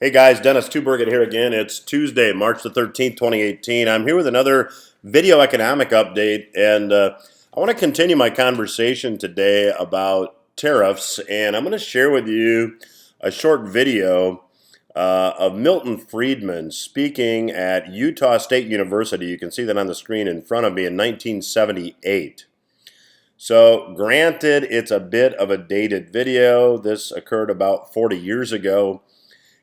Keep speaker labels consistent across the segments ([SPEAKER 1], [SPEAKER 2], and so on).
[SPEAKER 1] Hey guys, Dennis Tubbergen here again. It's Tuesday, March the 13th, 2018. I'm here with another video economic update, and I want to continue my conversation today about tariffs, and I'm going to share with you a short video of Milton Freidman speaking at Utah State University. You can see that on the screen in front of me in 1978. So, granted, it's a bit of a dated video. This occurred about 40 years ago.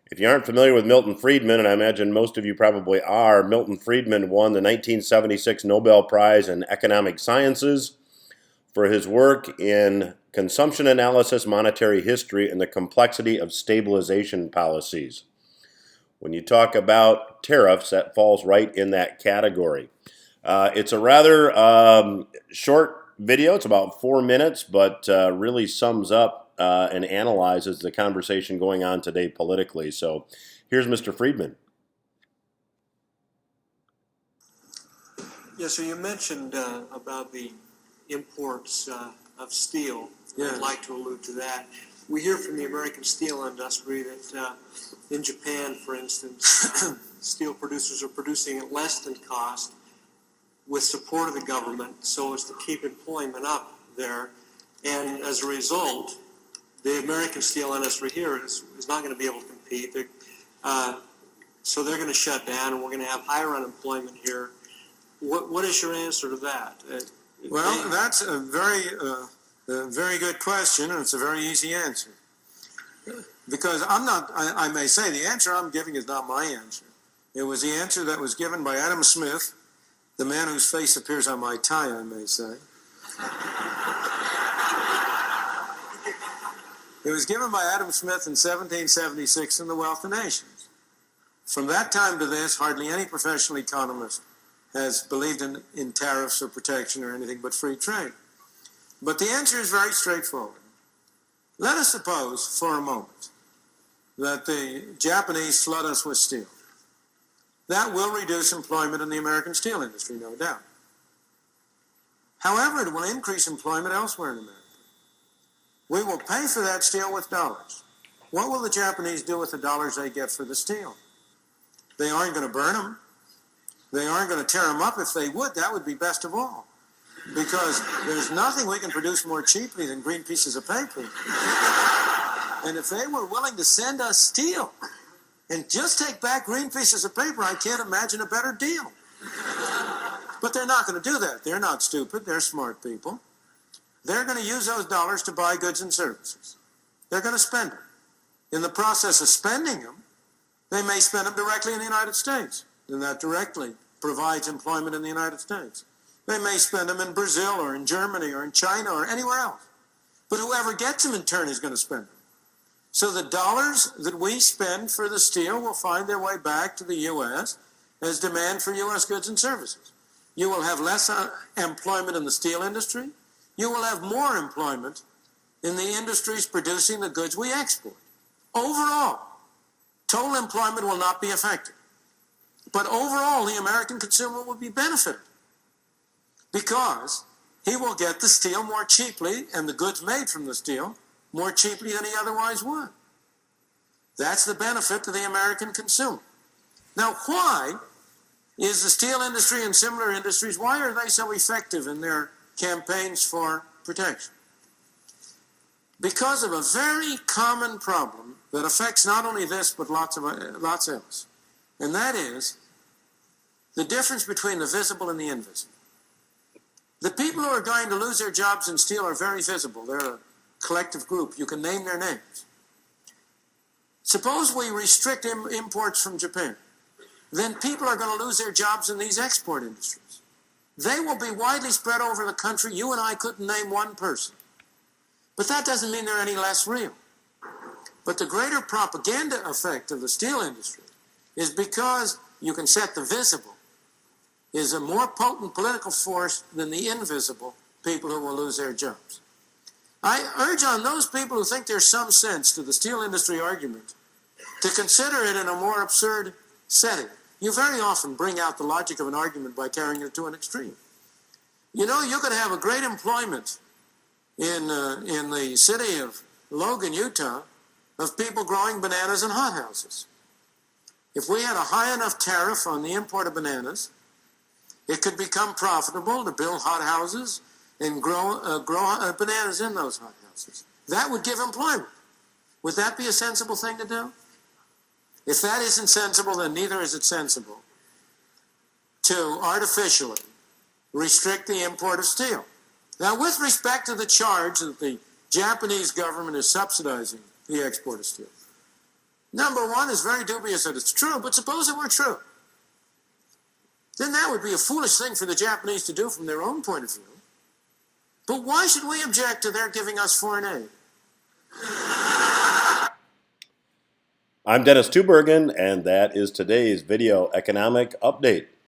[SPEAKER 1] If you aren't familiar with Milton Freidman, and I imagine most of you probably are, Milton Freidman won the 1976 Nobel Prize in Economic Sciences for his work in consumption analysis, monetary history, and the complexity of stabilization policies. When you talk about tariffs, that falls right in that category. It's a rather short video. It's about 4 minutes, but really sums up and analyzes the conversation going on today politically. So here's Mr. Freidman.
[SPEAKER 2] Yeah, so you mentioned about the imports of steel.
[SPEAKER 3] Yeah.
[SPEAKER 2] I'd like to allude to that. We hear from the American steel industry that in Japan, for instance, steel producers are producing at less than cost with support of the government so as to keep employment up there. And as a result, the American steel industry here is not going to be able to compete. So they're going to shut down, and we're going to have higher unemployment here. What is your answer to that?
[SPEAKER 3] Well, that's a very good question, and it's a very easy answer. Because I may say the answer I'm giving is not my answer. It was the answer that was given by Adam Smith, the man whose face appears on my tie, I may say. It was given by Adam Smith in 1776 in The Wealth of Nations. From that time to this, hardly any professional economist has believed in tariffs or protection or anything but free trade. But the answer is very straightforward. Let us suppose for a moment that the Japanese flood us with steel. That will reduce employment in the American steel industry, no doubt. However, it will increase employment elsewhere in America. We will pay for that steel with dollars. What will the Japanese do with the dollars they get for the steel? They aren't going to burn them. They aren't going to tear them up. If they would, that would be best of all. Because there's nothing we can produce more cheaply than green pieces of paper. And if they were willing to send us steel and just take back green pieces of paper, I can't imagine a better deal. But they're not going to do that. They're not stupid. They're smart people. They're going to use those dollars to buy goods and services. They're going to spend them. In the process of spending them, they may spend them directly in the United States, and that directly provides employment in the United States. They may spend them in Brazil or in Germany or in China or anywhere else. But whoever gets them in turn is going to spend them. So the dollars that we spend for the steel will find their way back to the U.S. as demand for U.S. goods and services. You will have less employment in the steel industry. You will have more employment in the industries producing the goods we export. Overall, total employment will not be affected. But overall, the American consumer will be benefited because he will get the steel more cheaply and the goods made from the steel more cheaply than he otherwise would. That's the benefit to the American consumer. Now, why is the steel industry and similar industries, why are they so effective in their campaigns for protection? Because of a very common problem that affects not only this but lots else, and that is the difference between the visible and the invisible. The people who are going to lose their jobs in steel are very visible. They're a collective group. You can name their names. Suppose we restrict imports from Japan. Then people are going to lose their jobs in these export industries. They will be widely spread over the country. You and I couldn't name one person. But that doesn't mean they're any less real. But the greater propaganda effect of the steel industry is because you can set the visible is a more potent political force than the invisible people who will lose their jobs. I urge on those people who think there's some sense to the steel industry argument to consider it in a more absurd setting. You very often bring out the logic of an argument by carrying it to an extreme. You know, you could have a great employment in the city of Logan, Utah, of people growing bananas in hothouses. If we had a high enough tariff on the import of bananas, it could become profitable to build hothouses and grow bananas in those hothouses. That would give employment. Would that be a sensible thing to do? If that isn't sensible, then neither is it sensible to artificially restrict the import of steel. Now, with respect to the charge that the Japanese government is subsidizing the export of steel, number one is very dubious that it's true, but suppose it were true. Then that would be a foolish thing for the Japanese to do from their own point of view. But why should we object to their giving us foreign aid?
[SPEAKER 1] I'm Dennis Tubbergen, and that is today's video economic update.